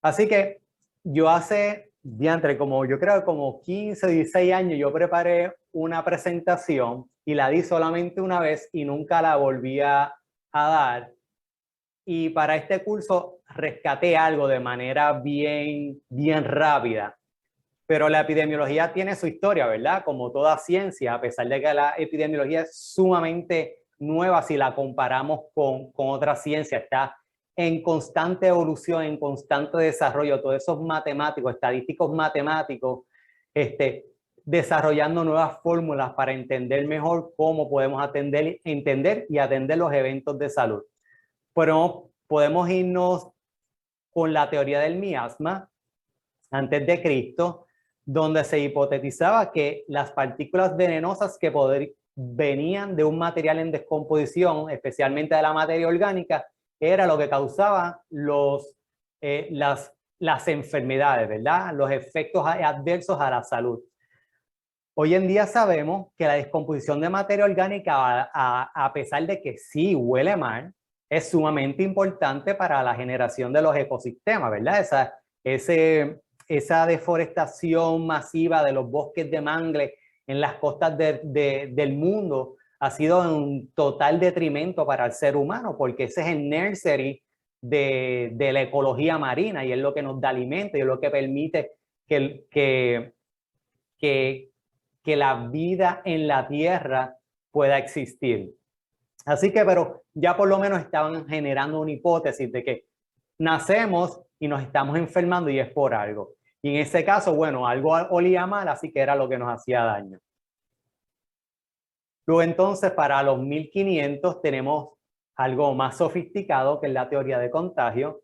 Así que yo hace, diantre, como yo creo que como 15 o 16 años, yo preparé una presentación y la di solamente una vez y nunca la volví a dar. Y para este curso rescaté algo de manera bien rápida. Pero la epidemiología tiene su historia, ¿verdad? Como toda ciencia, a pesar de que la epidemiología es sumamente nueva si la comparamos con otras ciencias, está en constante evolución, en constante desarrollo, todos esos matemáticos, estadísticos matemáticos, desarrollando nuevas fórmulas para entender mejor cómo podemos entender y atender los eventos de salud. Pero podemos irnos con la teoría del miasma antes de Cristo, donde se hipotetizaba que las partículas venenosas que venían de un material en descomposición, especialmente de la materia orgánica, era lo que causaba las enfermedades, ¿verdad? Los efectos adversos a la salud. Hoy en día sabemos que la descomposición de materia orgánica, a pesar de que sí huele mal, es sumamente importante para la generación de los ecosistemas, ¿verdad? Esa deforestación masiva de los bosques de mangle en las costas del mundo ha sido un total detrimento para el ser humano, porque ese es el nursery de la ecología marina y es lo que nos da alimento y es lo que permite que la vida en la Tierra pueda existir. Así que, pero ya por lo menos estaban generando una hipótesis de que nacemos y nos estamos enfermando y es por algo. Y en ese caso, bueno, algo olía mal, así que era lo que nos hacía daño. Luego entonces, para los 1500 tenemos algo más sofisticado, que es la teoría de contagio.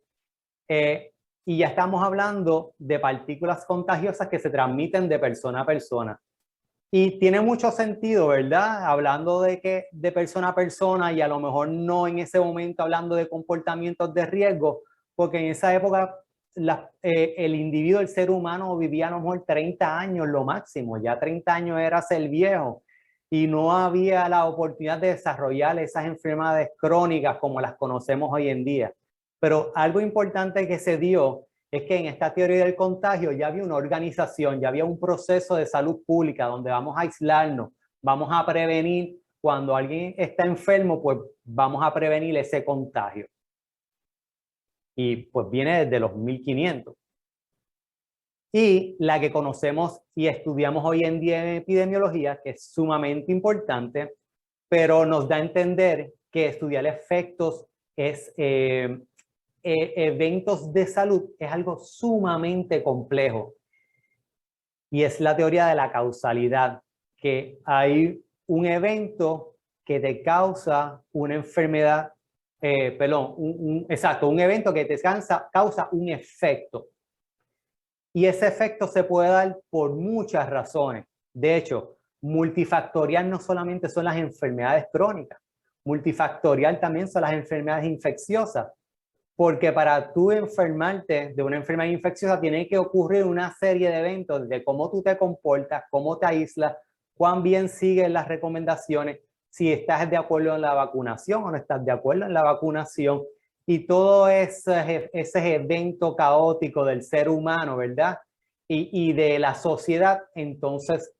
Y ya estamos hablando de partículas contagiosas que se transmiten de persona a persona. Y tiene mucho sentido, ¿verdad? Hablando de persona a persona y a lo mejor no en ese momento hablando de comportamientos de riesgo, porque en esa época el individuo, el ser humano vivía a lo mejor 30 años lo máximo, ya 30 años era ser viejo y no había la oportunidad de desarrollar esas enfermedades crónicas como las conocemos hoy en día. Pero algo importante que se dio es que en esta teoría del contagio ya había una organización, ya había un proceso de salud pública donde vamos a aislarnos, vamos a prevenir, cuando alguien está enfermo, pues vamos a prevenir ese contagio. Y pues viene desde los 1500. Y la que conocemos y estudiamos hoy en día en epidemiología, que es sumamente importante, pero nos da a entender que estudiar efectos eventos de salud es algo sumamente complejo. Y es la teoría de la causalidad, que hay un evento que te causa una enfermedad, exacto, un evento que te causa un efecto. Y ese efecto se puede dar por muchas razones. De hecho, multifactorial no solamente son las enfermedades crónicas, multifactorial también son las enfermedades infecciosas. Porque para tú enfermarte de una enfermedad infecciosa tiene que ocurrir una serie de eventos de cómo tú te comportas, cómo te aíslas, cuán bien sigues las recomendaciones, si estás de acuerdo en la vacunación o no estás de acuerdo en la vacunación y todo ese evento caótico del ser humano, ¿verdad? Y de la sociedad, entonces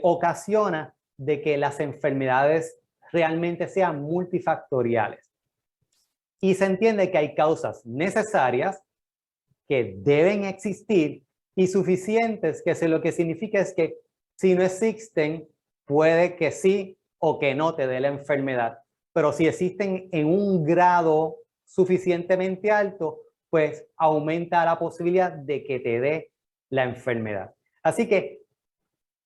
ocasiona de que las enfermedades realmente sean multifactoriales. Y se entiende que hay causas necesarias que deben existir y suficientes, que lo que significa es que si no existen, puede que sí o que no te dé la enfermedad. Pero si existen en un grado suficientemente alto, pues aumenta la posibilidad de que te dé la enfermedad. Así que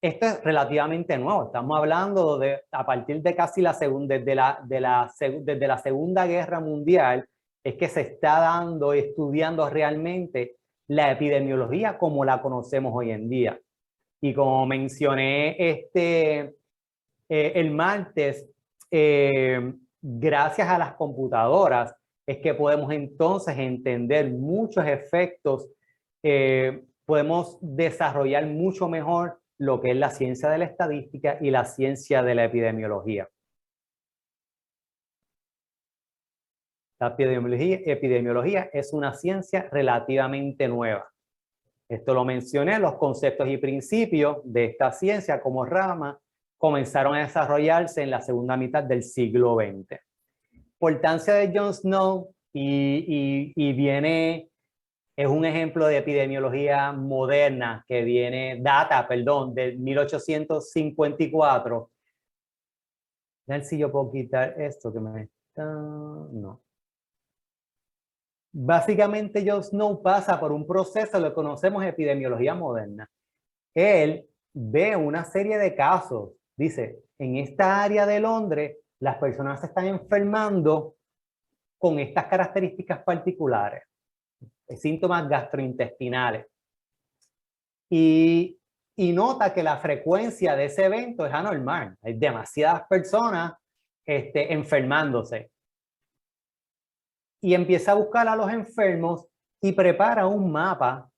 esto es relativamente nuevo. Estamos hablando a partir de casi desde la Segunda Guerra Mundial, es que se está dando, estudiando realmente la epidemiología como la conocemos hoy en día. Y como mencioné el martes, gracias a las computadoras es que podemos entonces entender muchos efectos, podemos desarrollar mucho mejor lo que es la ciencia de la estadística y la ciencia de la epidemiología. La epidemiología es una ciencia relativamente nueva. Esto lo mencioné, los conceptos y principios de esta ciencia como rama comenzaron a desarrollarse en la segunda mitad del siglo XX. Importancia de John Snow es un ejemplo de epidemiología moderna que data del 1854. A ver si yo puedo quitar esto que me está... No. Básicamente John Snow pasa por un proceso, lo conocemos epidemiología moderna. Él ve una serie de casos, dice, en esta área de Londres las personas se están enfermando con estas características particulares, síntomas gastrointestinales. Y nota que la frecuencia de ese evento es anormal. Hay demasiadas personas enfermándose. Y empieza a buscar a los enfermos y prepara un mapa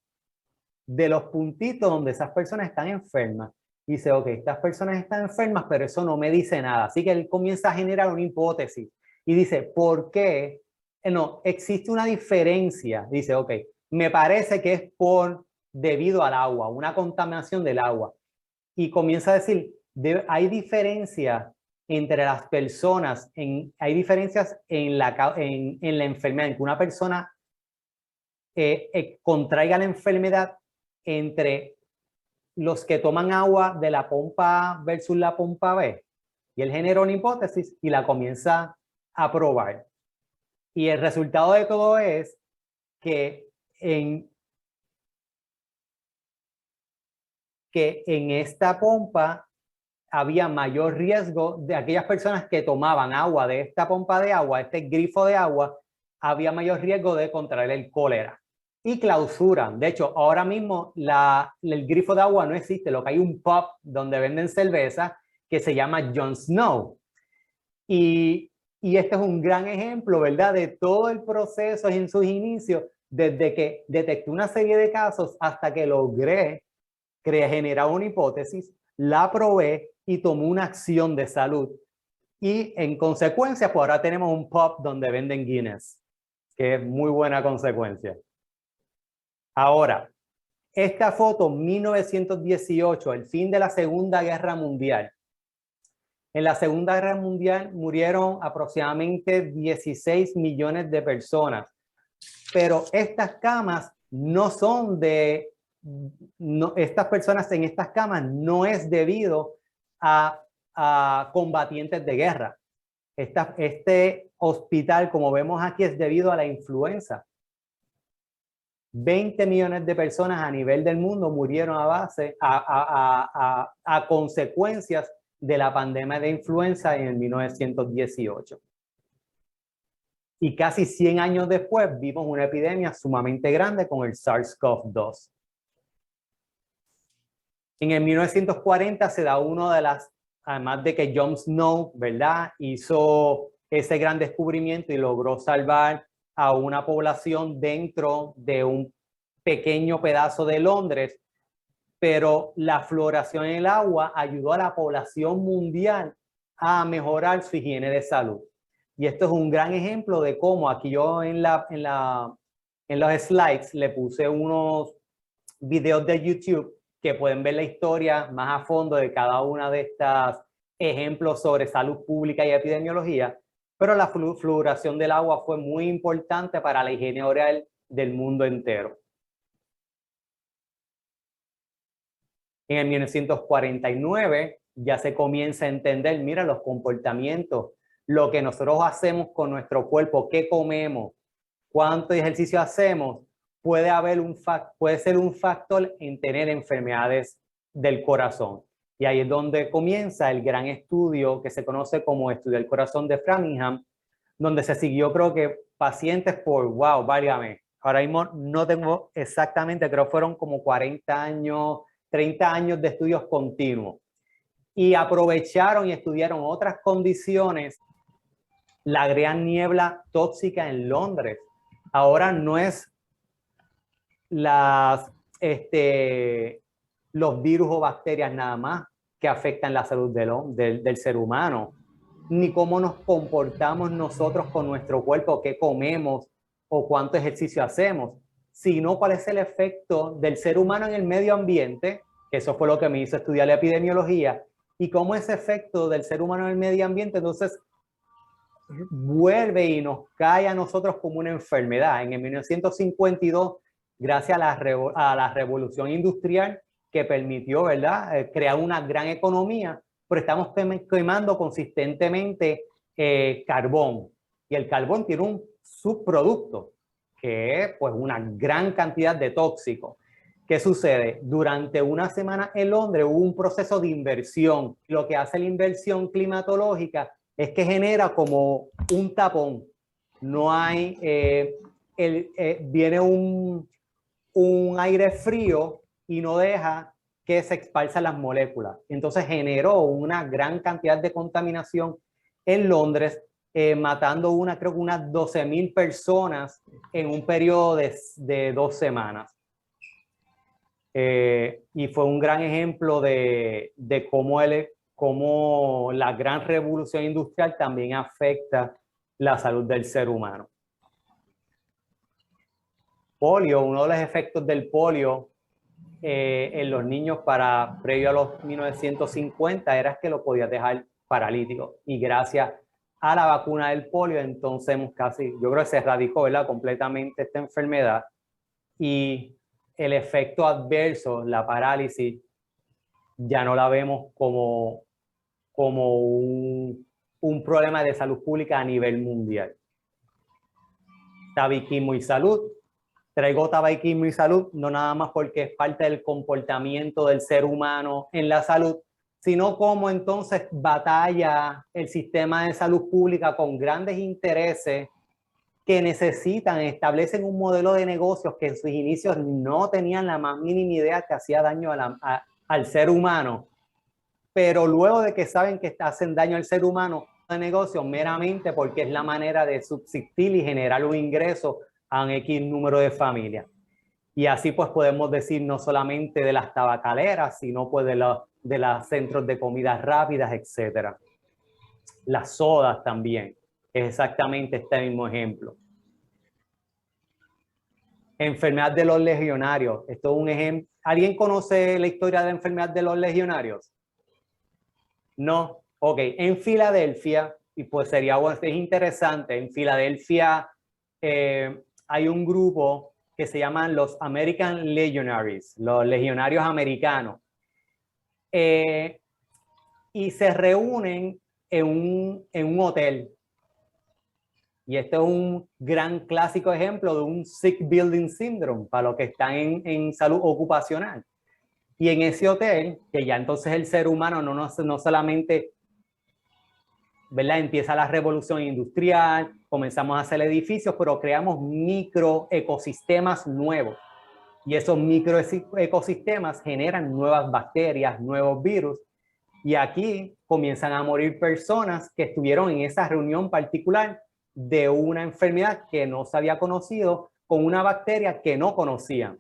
de los puntitos donde esas personas están enfermas. Dice, ok, estas personas están enfermas, pero eso no me dice nada. Así que él comienza a generar una hipótesis y dice, ¿por qué? No, existe una diferencia. Dice, ok, me parece que es debido al agua, una contaminación del agua. Y comienza a decir, hay diferencias entre las personas, hay diferencias en la enfermedad, en que una persona contraiga la enfermedad entre los que toman agua de la pompa A versus la pompa B. Y él genera una hipótesis y la comienza a probar. Y el resultado de todo es que en esta pompa había mayor riesgo de aquellas personas que tomaban agua de esta pompa de agua, este grifo de agua, había mayor riesgo de contraer el cólera. Y clausuran. De hecho, ahora mismo el grifo de agua no existe. Lo que hay un pub donde venden cerveza que se llama John Snow. Y este es un gran ejemplo, ¿verdad? De todo el proceso en sus inicios, desde que detecté una serie de casos hasta que logré generar una hipótesis, la probé y tomé una acción de salud. Y en consecuencia, pues ahora tenemos un pub donde venden Guinness, que es muy buena consecuencia. Ahora, esta foto, 1918, el fin de la Segunda Guerra Mundial. En la Segunda Guerra Mundial murieron aproximadamente 16 millones de personas, pero estas camas no son estas personas en estas camas no es debido a combatientes de guerra. Este hospital, como vemos aquí, es debido a la influenza. 20 millones de personas a nivel del mundo murieron a consecuencias de la pandemia de influenza en el 1918. Y casi 100 años después vimos una epidemia sumamente grande con el SARS-CoV-2. En el 1940 se da además de que John Snow, ¿verdad?, hizo ese gran descubrimiento y logró salvar a una población dentro de un pequeño pedazo de Londres, pero la fluoración en el agua ayudó a la población mundial a mejorar su higiene de salud. Y esto es un gran ejemplo de cómo aquí yo en los slides le puse unos videos de YouTube que pueden ver la historia más a fondo de cada una de estas ejemplos sobre salud pública y epidemiología, pero la fluoración del agua fue muy importante para la higiene oral del mundo entero. En el 1949 ya se comienza a entender, mira, los comportamientos, lo que nosotros hacemos con nuestro cuerpo, qué comemos, cuánto ejercicio hacemos, puede ser un factor en tener enfermedades del corazón. Y ahí es donde comienza el gran estudio que se conoce como estudio del corazón de Framingham, donde se siguió, creo que, pacientes por, wow, válgame, ahora mismo no tengo exactamente, creo que fueron como 40 años, 30 años de estudios continuos. Y aprovecharon y estudiaron otras condiciones. La gran niebla tóxica en Londres. Ahora no es los virus o bacterias nada más que afectan la salud del ser humano. ni cómo nos comportamos nosotros con nuestro cuerpo, qué comemos o cuánto ejercicio hacemos, sino cuál es el efecto del ser humano en el medio ambiente, que eso fue lo que me hizo estudiar la epidemiología, y cómo ese efecto del ser humano en el medio ambiente entonces vuelve y nos cae a nosotros como una enfermedad. En el 1952, gracias a la revolución industrial que permitió, ¿verdad?, crear una gran economía, pero estamos quemando consistentemente carbón. Y el carbón tiene un subproducto, que es pues una gran cantidad de tóxicos. ¿Qué sucede? Durante una semana en Londres hubo un proceso de inversión. Lo que hace la inversión climatológica es que genera como un tapón. No hay, viene un aire frío y no deja que se esparzan las moléculas. Entonces generó una gran cantidad de contaminación en Londres, matando creo que unas 12.000 personas en un periodo de 2 semanas. Y fue un gran ejemplo de cómo la gran revolución industrial también afecta la salud del ser humano. Polio, uno de los efectos del polio en los niños previo a los 1950 era que lo podía dejar paralítico. Y gracias a la vacuna del polio, entonces yo creo que se erradicó, ¿verdad?, completamente esta enfermedad. Y el efecto adverso, la parálisis, ya no la vemos como un problema de salud pública a nivel mundial. Tabaquismo y salud. Traigo tabaquismo y salud no nada más porque es parte del comportamiento del ser humano en la salud, sino cómo entonces batalla el sistema de salud pública con grandes intereses que establecen un modelo de negocios que en sus inicios no tenían la más mínima idea que hacía daño al ser humano, pero luego de que saben que hacen daño al ser humano de negocio meramente porque es la manera de subsistir y generar un ingreso a un X número de familias. Y así pues podemos decir no solamente de las tabacaleras, sino pues de los centros de comidas rápidas, etcétera. Las sodas también, es exactamente este mismo ejemplo. Enfermedad de los legionarios, esto es un ejemplo. ¿Alguien conoce la historia de la enfermedad de los legionarios? No, ok. En Filadelfia, y pues sería bueno, es interesante, en Filadelfia hay un grupo que se llaman los American Legionaries, los legionarios americanos, y se reúnen en un hotel. Y este es un gran clásico ejemplo de un sick building syndrome para los que están en salud ocupacional. Y en ese hotel, que ya entonces el ser humano no solamente, ¿verdad?, empieza la revolución industrial, comenzamos a hacer edificios, pero creamos microecosistemas nuevos. Y esos microecosistemas generan nuevas bacterias, nuevos virus. Y aquí comienzan a morir personas que estuvieron en esa reunión particular de una enfermedad que no se había conocido con una bacteria que no conocían.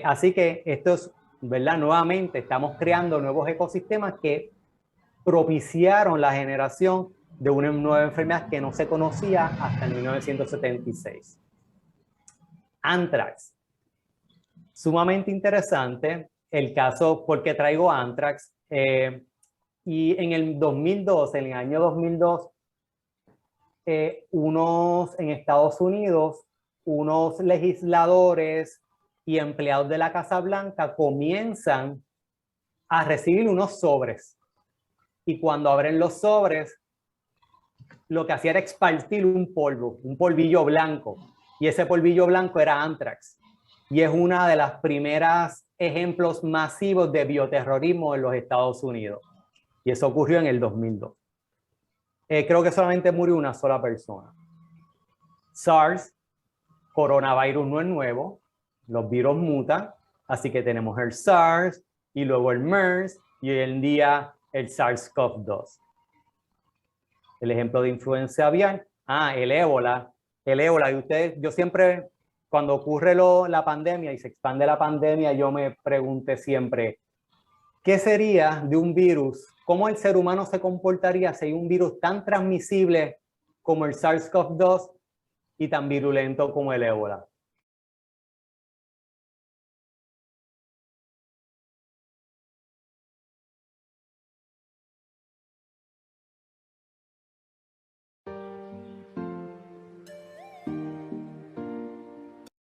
Así que esto es, ¿verdad? Nuevamente estamos creando nuevos ecosistemas que propiciaron la generación de una nueva enfermedad que no se conocía hasta el 1976. Anthrax. Sumamente interesante el caso porque traigo anthrax. Y en el 2002, en el año 2002, en Estados Unidos, unos legisladores y empleados de la Casa Blanca comienzan a recibir unos sobres. Y cuando abren los sobres, lo que hacía era esparcir un polvillo blanco. Y ese polvillo blanco era anthrax. Y es una de las primeras ejemplos masivos de bioterrorismo en los Estados Unidos. Y eso ocurrió en el 2002. Creo que solamente murió una sola persona. SARS, coronavirus no es nuevo, los virus mutan, así que tenemos el SARS y luego el MERS y hoy en día el SARS-CoV-2. El ejemplo de influenza aviar, el ébola. El ébola, y ustedes, yo siempre, cuando ocurre la pandemia y se expande la pandemia, yo me pregunté siempre, ¿Qué sería de un virus? ¿Cómo el ser humano se comportaría si hay un virus tan transmisible como el SARS-CoV-2 y tan virulento como el ébola?